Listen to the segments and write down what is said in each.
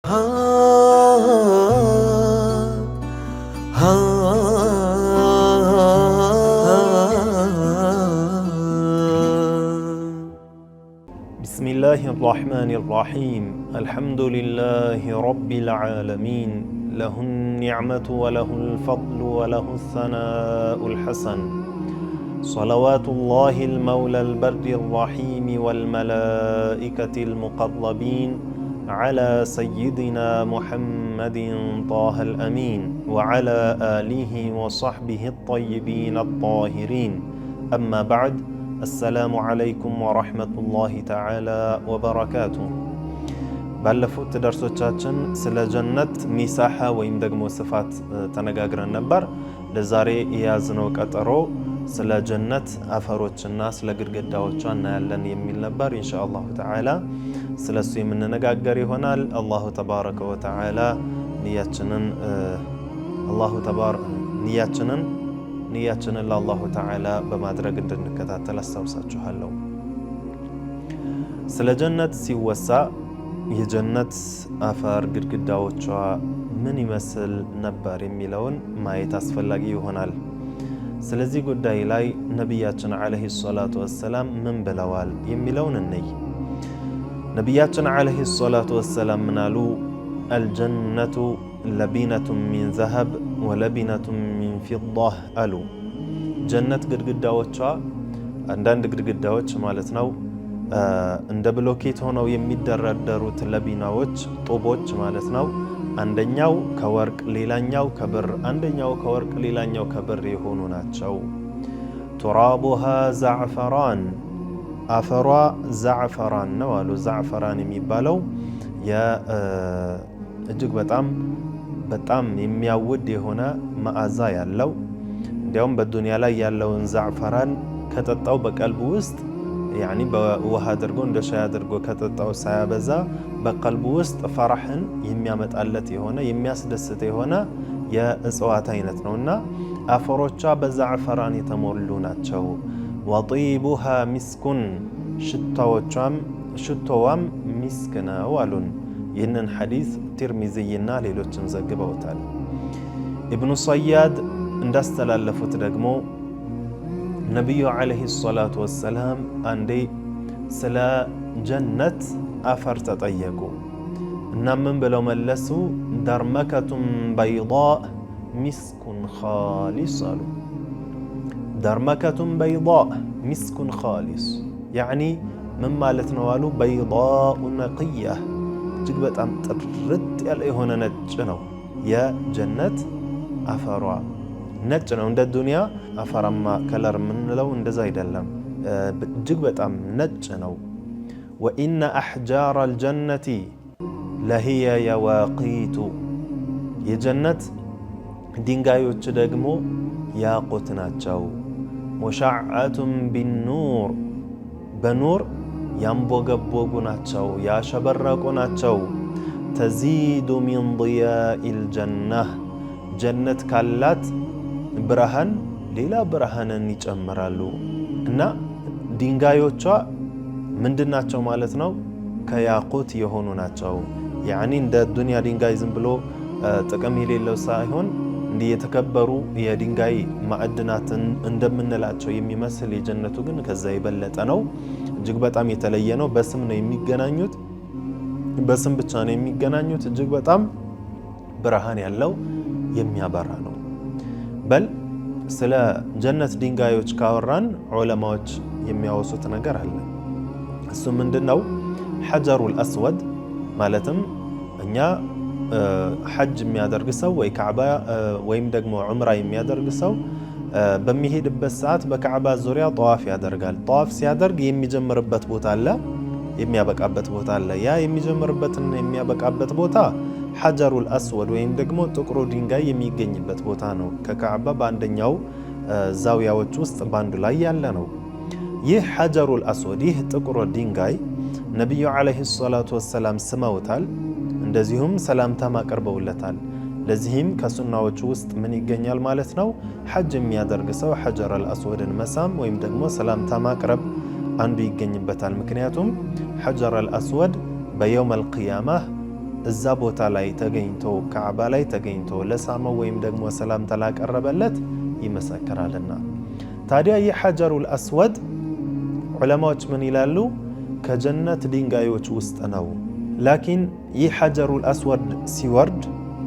بسم الله الرحمن الرحيم الحمد لله رب العالمين له النعمة وله الفضل وله الثناء الحسن صلوات الله المولى البر الرحيم والملائكة المقربين على سيدنا محمد طه الأمين وعلى آله وصحبه الطيبين الطاهرين أما بعد السلام عليكم ورحمة الله تعالى وبركاته ባለፉት ደርሶቻችን ስለ ጀነት ሚሳሐ ወይም ደግሞ ስፋት ተነጋግረን ነበር። ለዛሬ የያዝነው ቀጠሮ ስለ ጀነት አፈሮችና ስለ ግድግዳዎቿ እናያለን የሚል ነበር። ኢንሻአላህ ተዓላ ስለሱ የምንነጋገር ይሆናል። አላሁ ተባረከ ወተዓላ ንያችንን ለአላሁ ተዓላ በማድረግ እንድንከታተል አስታውሳችኋለሁ። ስለ ጀነት ሲወሳ የጀነት አፈር ግድግዳዎቿ ምን ይመስል ነበር የሚለውን ማየት አስፈላጊ ይሆናል። ስለዚህ ጉዳይ ላይ ነቢያችን ዓለይሂ ሰላቱ ወሰላም ምን ብለዋል የሚለውን እንይ። ነቢያችን ዓለይሂ ሰላቱ ወሰላም ምን አሉ? አልጀነቱ ለቢነቱን ሚን ዘሀብ ወለቢነቱን ሚን ፊዳህ አሉ። ጀነት ግድግዳዎቿ አንዳንድ ግድግዳዎች ማለት ነው እንደ ብሎኬት ሆነው የሚደረደሩት ለቢናዎች ጡቦች ማለት ነው። አንደኛው ከወርቅ ሌላኛው ከብር፣ አንደኛው ከወርቅ ሌላኛው ከብር የሆኑ ናቸው። ቱራቡሃ ዛዕፈራን፣ አፈሯ ዛዕፈራን ነው አሉ። ዛዕፈራን የሚባለው እጅግ በጣም የሚያውድ የሆነ መዓዛ ያለው፣ እንዲያውም በዱንያ ላይ ያለውን ዛዕፈራን ከጠጣው በቀልቡ ውስጥ ያኒ በውሃ አድርጎ እንደ ሻይ አድርጎ ከጠጣው ሳያበዛ በቀልቡ ውስጥ ፈራህን የሚያመጣለት የሆነ የሚያስደስት የሆነ የእጽዋት አይነት ነውና አፈሮቿ በዛዕፈራን የተሞሉ ናቸው። ወጢቡሃ ሚስኩን፣ ሽቶዋም ሚስክ ነው አሉን። ይህንን ሐዲስ ትርሚዚይና ሌሎችም ዘግበውታል። ኢብኑ ሰያድ እንዳስተላለፉት ደግሞ ነቢዩ ዓለይሂ ሰላቱ ወሰላም አንዴ ስለ ጀነት አፈር ተጠየቁ እና ምን ብለው መለሱ? ደርመከቱን በይዳእ ሚስኩን ኻሊስ አሉ። ደርመከቱን በይዳእ ሚስኩን ኻሊስ ያዕኒ ምን ማለት ነው አሉ? በይዳኡ ነቅያ፣ እጅግ በጣም ጥርት ያለ የሆነ ነጭ ነው የጀነት አፈሯ። ነጭ ነው። እንደ ዱንያ አፈራማ ከለር የምንለው እንደዛ አይደለም። እጅግ በጣም ነጭ ነው። ወኢነ አሕጃረ አልጀነቲ ለሂየ የዋቂቱ፣ የጀነት ድንጋዮች ደግሞ ያቁት ናቸው። ሙሸዐቱን ቢኑር፣ በኑር ያንቦገቦጉ ናቸው፣ ያሸበረቁ ናቸው። ተዚዱ ሚን ضያኢል ጀነህ፣ ጀነት ካላት ብርሃን ሌላ ብርሃንን ይጨምራሉ። እና ድንጋዮቿ ምንድናቸው ማለት ነው? ከያቁት የሆኑ ናቸው። ያኒ እንደ ዱንያ ድንጋይ ዝም ብሎ ጥቅም የሌለው ሳይሆን እንዲህ የተከበሩ የድንጋይ ማዕድናትን እንደምንላቸው የሚመስል፣ የጀነቱ ግን ከዛ የበለጠ ነው። እጅግ በጣም የተለየ ነው። በስም ነው የሚገናኙት፣ በስም ብቻ ነው የሚገናኙት። እጅግ በጣም ብርሃን ያለው የሚያበራ ነው። በል ስለ ጀነት ድንጋዮች ካወራን ዑለማዎች የሚያወሱት ነገር አለ። እሱ ምንድነው? ሐጀሩል አስወድ ማለትም እኛ ሐጅ የሚያደርግ ሰው ወይ ካዕባ ወይም ደግሞ ዑምራ የሚያደርግ ሰው በሚሄድበት ሰዓት በካዕባ ዙሪያ ጠዋፍ ያደርጋል። ጠዋፍ ሲያደርግ የሚጀምርበት ቦታ አለ፣ የሚያበቃበት ቦታ አለ። ያ የሚጀምርበትና የሚያበቃበት ቦታ ሐጀሩል አስወድ ወይም ደግሞ ጥቁሩ ድንጋይ የሚገኝበት ቦታ ነው። ከካዕባ በአንደኛው ዛውያዎች ውስጥ ባንዱ ላይ ያለ ነው። ይህ ሐጀሩል አስወድ፣ ይህ ጥቁሩ ድንጋይ ነቢዩ ዓለይሂ ሰላቱ ወሰላም ስመውታል፣ እንደዚሁም ሰላምታም አቅርበውለታል። ለዚህም ከሱናዎቹ ውስጥ ምን ይገኛል ማለት ነው? ሐጅ የሚያደርግ ሰው ሐጀሩል አስወድን መሳም ወይም ደግሞ ሰላምታ ማቅረብ አንዱ ይገኝበታል። ምክንያቱም ሐጀሩል አስወድ በየውመል ቂያማ እዛ ቦታ ላይ ተገኝቶ ካዕባ ላይ ተገኝቶ ለሳመው ወይም ደግሞ ሰላምታ ላቀረበለት ይመሰክራልና። ታዲያ ይህ ሐጀሩል አስወድ ዑለማዎች ምን ይላሉ? ከጀነት ድንጋዮች ውስጥ ነው። ላኪን ይህ ሐጀሩል አስወድ ሲወርድ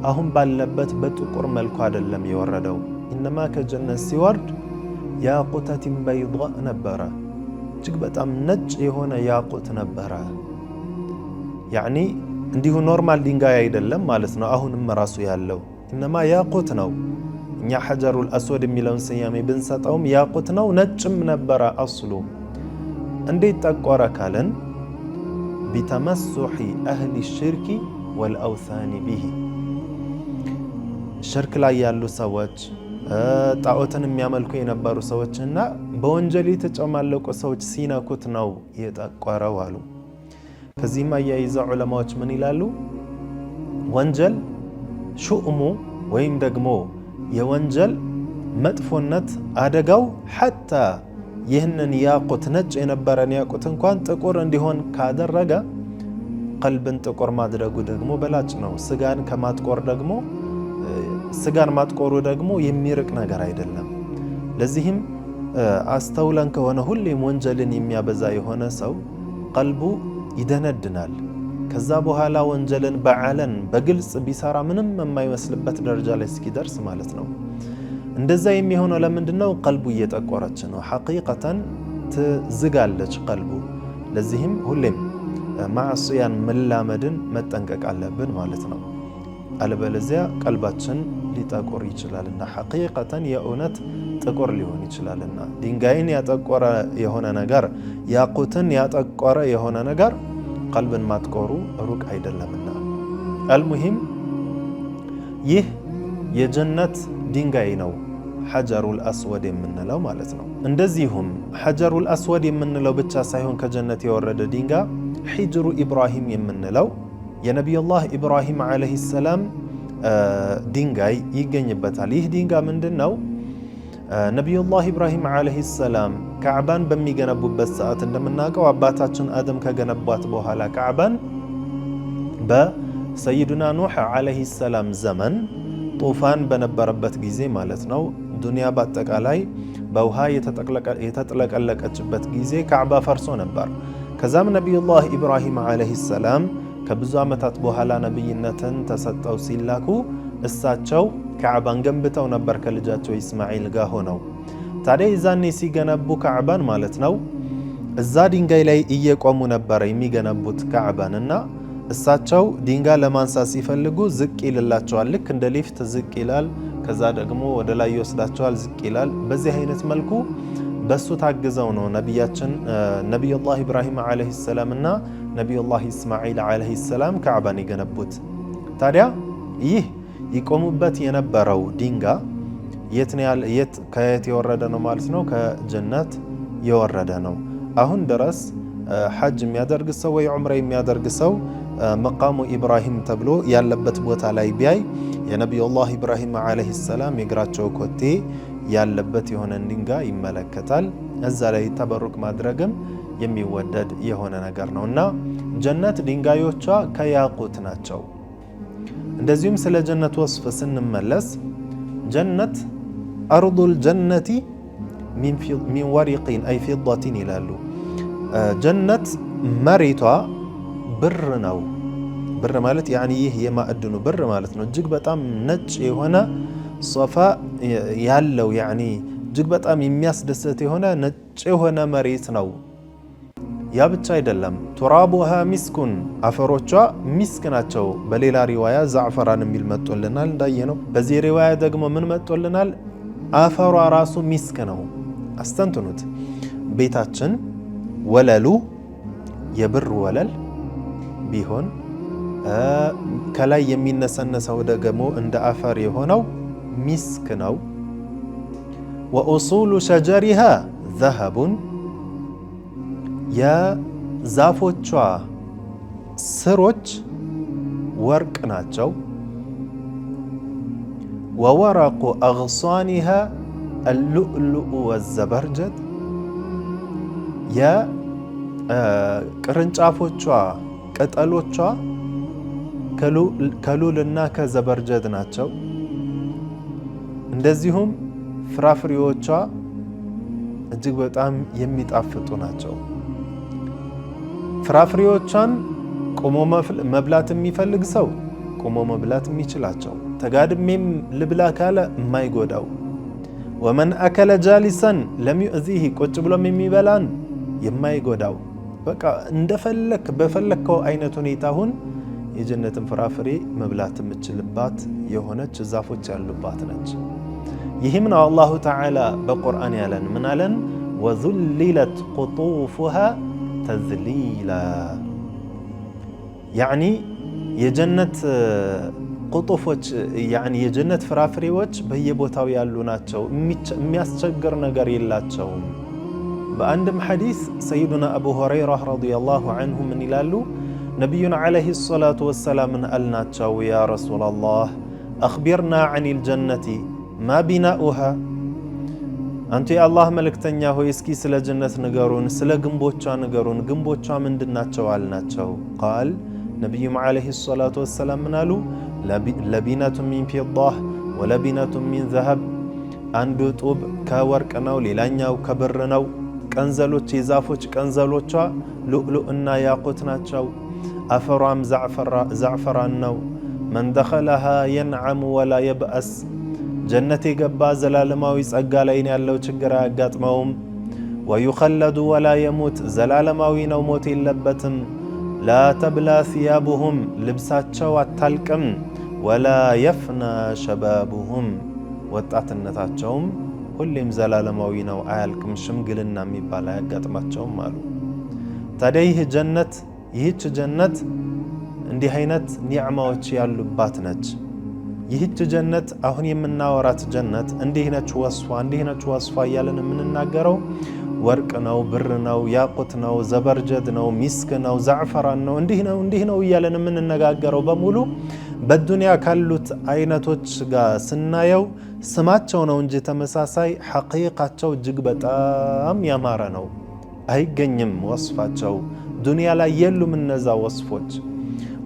አሁን ባለበት በጥቁር መልኩ አይደለም የወረደው። ኢነማ ከጀነት ሲወርድ ያቁተቲን በይዷእ ነበረ፣ እጅግ በጣም ነጭ የሆነ ያቁት ነበረ። ያዕኒ እንዲሁ ኖርማል ድንጋይ አይደለም ማለት ነው። አሁንም ራሱ ያለው ኢነማ ያቁት ነው። እኛ ሐጀሩል አስወድ የሚለውን ስያሜ ብንሰጠውም ያቁት ነው፣ ነጭም ነበረ አስሉ። እንዴት ጠቆረ ካለን ቢተመሱሒ አህሊ ሽርኪ ወልአውሳኒ ቢሂ፣ ሽርክ ላይ ያሉ ሰዎች ጣዖትን የሚያመልኩ የነበሩ ሰዎችና በወንጀል የተጨማለቁ ሰዎች ሲነኩት ነው የጠቆረው አሉ። ከዚህም አያይዘው ዑለማዎች ምን ይላሉ? ወንጀል ሹእሙ ወይም ደግሞ የወንጀል መጥፎነት አደጋው ሐታ ይህንን ያቁት ነጭ የነበረን ያቁት እንኳን ጥቁር እንዲሆን ካደረገ ቀልብን ጥቁር ማድረጉ ደግሞ በላጭ ነው። ስጋን ከማጥቆር ደግሞ ስጋን ማጥቆሩ ደግሞ የሚርቅ ነገር አይደለም። ለዚህም አስተውለን ከሆነ ሁሌም ወንጀልን የሚያበዛ የሆነ ሰው ቀልቡ ይደነድናል። ከዛ በኋላ ወንጀልን በዓለን በግልጽ ቢሰራ ምንም የማይመስልበት ደረጃ ላይ እስኪደርስ ማለት ነው። እንደዛ የሚሆነው ለምንድነው? ቀልቡ እየጠቆረች ነው። ሐቂቀተን ትዝጋለች ቀልቡ። ለዚህም ሁሌም ማዕስያን መላመድን መጠንቀቅ አለብን ማለት ነው። አለበለዚያ ቀልባችን ሊጠቆር ይችላልና፣ ሐቂቀተን የእውነት ጥቁር ሊሆን ይችላልና። ድንጋይን ያጠቆረ የሆነ ነገር፣ ያቁትን ያጠቆረ የሆነ ነገር ቀልብን ማጥቆሩ ሩቅ አይደለምና። አልሙሂም ይህ የጀነት ድንጋይ ነው ሐጀሩል አስወድ የምንለው ማለት ነው። እንደዚሁም ሐጀሩል አስወድ የምንለው ብቻ ሳይሆን ከጀነት የወረደ ድንጋይ ሒጅሩ ኢብራሂም የምንለው የነቢዩላህ ኢብራሂም ዓለይሂ ሰላም ድንጋይ ይገኝበታል። ይህ ድንጋይ ምንድን ነው? ነቢዩላህ ኢብራሂም ዓለይሂ ሰላም ካዕባን በሚገነቡበት ሰዓት እንደምናውቀው አባታችን አደም ከገነቧት በኋላ ካዕባን በሰይዱና ኑሕ ዓለይሂ ሰላም ዘመን ጡፋን በነበረበት ጊዜ ማለት ነው፣ ዱንያ በአጠቃላይ በውሃ የተጥለቀለቀችበት ጊዜ ካዕባ ፈርሶ ነበር። ከዛም ነቢዩላህ ኢብራሂም ዓለይሂ ሰላም ከብዙ ዓመታት በኋላ ነቢይነትን ተሰጠው ሲላኩ እሳቸው ካዕባን ገንብተው ነበር ከልጃቸው ኢስማኤል ጋር ሆነው። ታዲያ ይዛኔ ሲገነቡ ካዕባን ማለት ነው እዛ ድንጋይ ላይ እየቆሙ ነበር የሚገነቡት ካዕባን እና እሳቸው ድንጋይ ለማንሳት ሲፈልጉ ዝቅ ይልላቸዋል። ልክ እንደ ሊፍት ዝቅ ይላል፣ ከዛ ደግሞ ወደ ላይ ይወስዳቸዋል፣ ዝቅ ይላል። በዚህ አይነት መልኩ በሱ ታግዘው ነው ነቢያችን ነቢዩላህ ኢብራሂም ዓለይሂ ሰላም እና ነቢዩላህ ኢስማኤል ዓለይሂ ሰላም ካዕባን የገነቡት። ታዲያ ይህ ይቆሙበት የነበረው ድንጋይ ከየት የወረደ ነው ማለት ነው? ከጀነት የወረደ ነው። አሁን ድረስ ሐጅ የሚያደርግ ሰው ወይ ዑምራ የሚያደርግ ሰው መቃሙ ኢብራሂም ተብሎ ያለበት ቦታ ላይ ቢያይ የነቢዩላህ ኢብራሂም ዓለይሂ ሰላም የእግራቸው ኮቴ ያለበት የሆነ ድንጋይ ይመለከታል። እዛ ላይ ተበሩክ ማድረግም የሚወደድ የሆነ ነገር ነው እና ጀነት ድንጋዮቿ ከያቁት ናቸው። እንደዚሁም ስለ ጀነት ወስፍ ስንመለስ ጀነት አርዱል ጀነቲ ሚን ወሪቂን አይ ፊዳቲን ይላሉ። ጀነት መሬቷ ብር ነው። ብር ማለት ያኒ ይህ የማዕድኑ ብር ማለት ነው። እጅግ በጣም ነጭ የሆነ ሶፋ ያለው ያኒ እጅግ በጣም የሚያስደስት የሆነ ነጭ የሆነ መሬት ነው። ያ ብቻ አይደለም፣ ቱራቡሃ ሚስኩን አፈሮቿ ሚስክ ናቸው። በሌላ ሪዋያ ዛዕፈራን የሚል መጥቶልናል እንዳየነው። በዚህ ሪዋያ ደግሞ ምን መጥቶልናል? አፈሯ ራሱ ሚስክ ነው። አስተንትኑት። ቤታችን ወለሉ የብር ወለል ቢሆን ከላይ የሚነሰነሰው ደግሞ እንደ አፈር የሆነው ሚስክ ነው። ወኡሱሉ ሸጀሪሃ ዘሀቡን የዛፎቿ ስሮች ወርቅ ናቸው። ወወረቁ አግሷኒሃ አልሉእሉኡ ወዘበርጀድ የቅርንጫፎቿ ቅጠሎቿ ከሉልና ከዘበርጀድ ናቸው። እንደዚሁም ፍራፍሬዎቿ እጅግ በጣም የሚጣፍጡ ናቸው። ፍራፍሬዎቿን ቆሞ መብላት የሚፈልግ ሰው ቆሞ መብላት የሚችላቸው፣ ተጋድሜም ልብላ ካለ የማይጎዳው። ወመን አከለ ጃሊሰን ለም ዩእዚህ ቁጭ ብሎም የሚበላን የማይጎዳው። በቃ እንደፈለክ በፈለከው አይነት ሁኔታ ሁን የጀነትን ፍራፍሬ መብላት የምችልባት የሆነች ዛፎች ያሉባት ነች። ይህም ነው አላሁ ተዓላ በቁርአን ያለን። ምን አለን? ወዙሊለት ቁጡፉሃ ተዝሊላ። ያዕኒ የጀነት ቁጡፎች ያዕኒ የጀነት ፍራፍሬዎች በየቦታው ያሉ ናቸው። የሚያስቸግር ነገር የላቸውም። በአንድም ሐዲስ ሰይዱና አቡ ሁረይራ ረዲየላሁ ዐንሁ ምን ይላሉ? ነቢዩን ዓለይሂ ሰላቱ ወሰላምን አልናቸው፣ ያ ረሱላላህ አኽቢርና ዐኒል ጀነቲ ማ ቢናኡሃ፣ አንቱ የአላህ መልእክተኛ ሆይ እስኪ ስለ ጀነት ንገሩን፣ ስለ ግንቦቿ ንገሩን፣ ግንቦቿ ምንድናቸው አልናቸው። ቃል ነቢዩም ዓለይሂ ሰላቱ ወሰላም ምን አሉ? ለቢነቱን ሚን ፊዳህ ወለቢነቱን ሚን ዘሀብ፣ አንዱ ጡብ ከወርቅ ነው፣ ሌላኛው ከብር ነው። ቀንዘሎች የዛፎች ቀንዘሎቿ ሉእሉእና ያቁት ናቸው። አፈሯም ዛዕፈራን ነው። መን ደኸለሃ የንዓሙ ወላ የብአስ፣ ጀነት የገባ ዘላለማዊ ጸጋ ላይ ያለው ችግር አያጋጥመውም። ወዩኸለዱ ወላ የሙት፣ ዘላለማዊ ነው ሞት የለበትም። ላ ተብላ ሲያቡሁም፣ ልብሳቸው አታልቅም። ወላ የፍና ሸባቡሁም፣ ወጣትነታቸውም ሁሌም ዘላለማዊ ነው አያልቅም፣ ሽምግልና የሚባል አያጋጥማቸውም አሉ። ታዲያ ይህች ጀነት እንዲህ አይነት ኒዕማዎች ያሉባት ነች። ይህች ጀነት አሁን የምናወራት ጀነት እንዲህ ነች ወስፏ እያለን የምንናገረው ወርቅ ነው፣ ብር ነው፣ ያቁት ነው፣ ዘበርጀድ ነው፣ ሚስክ ነው፣ ዛዕፈራን ነው፣ እንዲህ ነው እያለን የምንነጋገረው በሙሉ በዱንያ ካሉት አይነቶች ጋር ስናየው ስማቸው ነው እንጂ ተመሳሳይ፣ ሐቂቃቸው እጅግ በጣም ያማረ ነው። አይገኝም ወስፋቸው። ዱንያ ላይ የሉም እነዛ ወስፎች።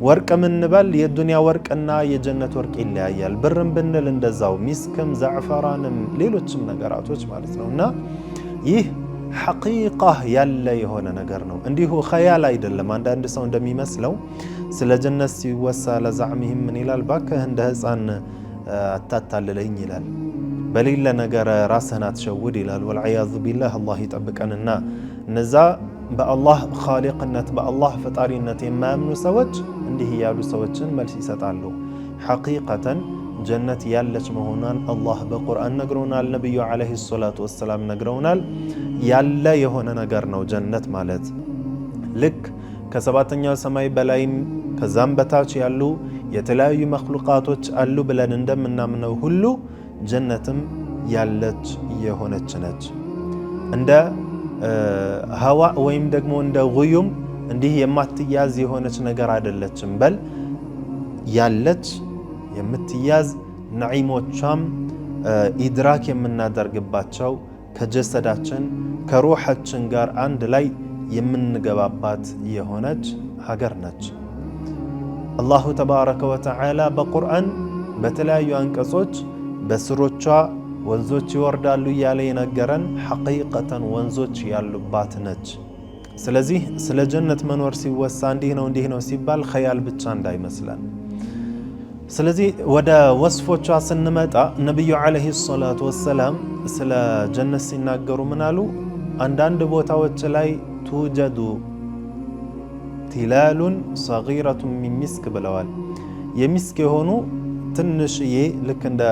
ወርቅ ምንበል የዱንያ ወርቅና የጀነት ወርቅ ይለያያል። ብርም ብንል እንደዛው፣ ሚስክም ዛዕፈራንም ሌሎችም ነገራቶች ማለት ነው። እና ይህ ሐቂቃ ያለ የሆነ ነገር ነው። እንዲሁ ኸያል አይደለም። አንዳንድ ሰው እንደሚመስለው ስለ ጀነት ሲወሳ ለዛዕሚህም ምን ይላል? ባክህ እንደ ሕፃን አታታልለኝ ይላል። በሌለ ነገር ራስህን አትሸውድ ይላል። ወልዓያዙ ቢላህ አላህ ይጠብቀንና እነዛ በአላህ ኻሊቅነት በአላህ ፈጣሪነት የማያምኑ ሰዎች እንዲህ ያሉ ሰዎችን መልስ ይሰጣሉ። ሐቂቀተን ጀነት ያለች መሆኗን አላህ በቁርአን ነግረውናል። ነቢዩ ዓለይሂ ሰላቱ ወሰላም ነግረውናል። ያለ የሆነ ነገር ነው ጀነት ማለት። ልክ ከሰባተኛው ሰማይ በላይም ከዛም በታች ያሉ የተለያዩ መክሉቃቶች አሉ ብለን እንደምናምነው ሁሉ ጀነትም ያለች የሆነች ነች። እንደ ሀዋ ወይም ደግሞ እንደ ጉዩም እንዲህ የማትያዝ የሆነች ነገር አይደለችም። በል ያለች የምትያዝ ነዒሞቿም ኢድራክ የምናደርግባቸው ከጀሰዳችን ከሩሓችን ጋር አንድ ላይ የምንገባባት የሆነች ሀገር ነች። አላሁ ተባረከ ወተዓላ በቁርአን በተለያዩ አንቀጾች በስሮቿ ወንዞች ይወርዳሉ እያለ የነገረን ሐቂቀተን ወንዞች ያሉባት ነች። ስለዚህ ስለ ጀነት መኖር ሲወሳ እንዲህ ነው ሲባል ኸያል ብቻ እንዳይመስለን። ስለዚህ ወደ ወስፎቿ ስንመጣ ነቢዩ ዓለይሂ ሰላቱ ወሰላም ስለ ጀነት ሲናገሩ ምን አሉ? አንዳንድ ቦታዎች ላይ ቱጀዱ ቲላሉን ሰጊረቱን ሚን ሚስክ ብለዋል። የሚስክ የሆኑ ትንሽዬ ልክ እንደ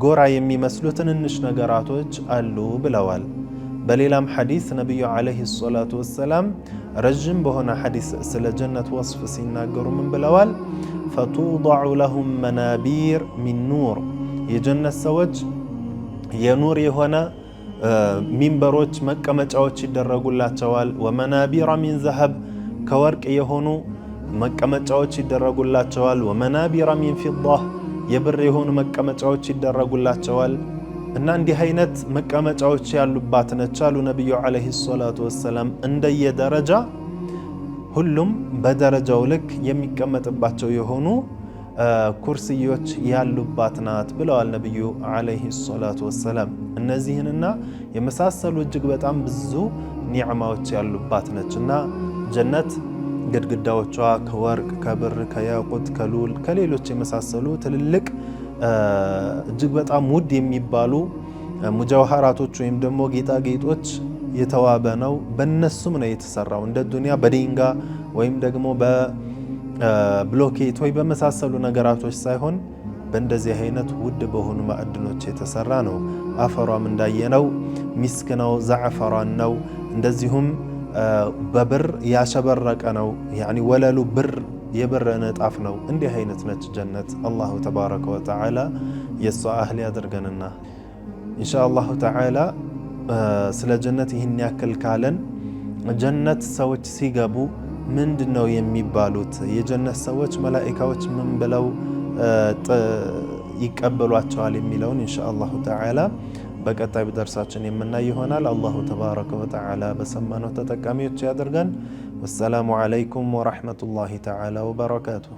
ጎራ የሚመስሉ ትንንሽ ነገራቶች አሉ ብለዋል። በሌላም ሐዲስ ነቢዩ ዓለይሂ ሰላቱ ወሰላም ረዥም በሆነ ሐዲስ ስለ ጀነት ወስፍ ሲናገሩ ምን ብለዋል? ፈቱضዑ ለሁም መናቢር ሚን ኑር፣ የጀነት ሰዎች የኑር የሆነ ሚንበሮች መቀመጫዎች ይደረጉላቸዋል። ወመናቢራ ሚን ዘሀብ፣ ከወርቅ የሆኑ መቀመጫዎች ይደረጉላቸዋል። ወመናቢራ ሚን ፊዳህ፣ የብር የሆኑ መቀመጫዎች ይደረጉላቸዋል። እና እንዲህ አይነት መቀመጫዎች ያሉባት ነች አሉ ነቢዩ ዓለይሂ ሰላቱ ወሰላም። እንደየደረጃ ሁሉም በደረጃው ልክ የሚቀመጥባቸው የሆኑ ኩርሲዮች ያሉባት ናት ብለዋል ነብዩ አለይሂ ሰላቱ ወሰላም። እነዚህንና የመሳሰሉ እጅግ በጣም ብዙ ኒዕማዎች ያሉባት ነችና ጀነት ግድግዳዎቿ ከወርቅ፣ ከብር፣ ከያቁት፣ ከሉል፣ ከሌሎች የመሳሰሉ ትልልቅ እጅግ በጣም ውድ የሚባሉ ሙጀውሃራቶች ወይም ደግሞ ጌጣጌጦች የተዋበ ነው። በነሱም ነው የተሰራው። እንደ ዱንያ በድንጋ ወይም ደግሞ በብሎኬት ወይ በመሳሰሉ ነገራቶች ሳይሆን በእንደዚህ አይነት ውድ በሆኑ ማዕድኖች የተሰራ ነው። አፈሯም እንዳየነው ሚስክ ነው፣ ዛዕፈራን ነው። እንደዚሁም በብር ያሸበረቀ ነው። ያኒ ወለሉ ብር የብር ንጣፍ ነው። እንዲህ አይነት ነች ጀነት። አላሁ ተባረከ ወተዓላ የሷ አህል ያድርገንና ኢንሻአላሁ ተዓላ ስለ ጀነት ይህን ያክል ካለን ጀነት ሰዎች ሲገቡ ምንድነው የሚባሉት? የጀነት ሰዎች መላኢካዎች ምን ብለው ይቀበሏቸዋል የሚለውን ኢንሻአላሁ ተዓላ በቀጣይ ደርሳችን የምናይ ይሆናል። አላሁ ተባረከ ወተዓላ በሰማነው ተጠቃሚዎች ያድርገን። ወሰላሙ ዓለይኩም ወረሕመቱላሂ ተዓላ ወበረካቱሁ።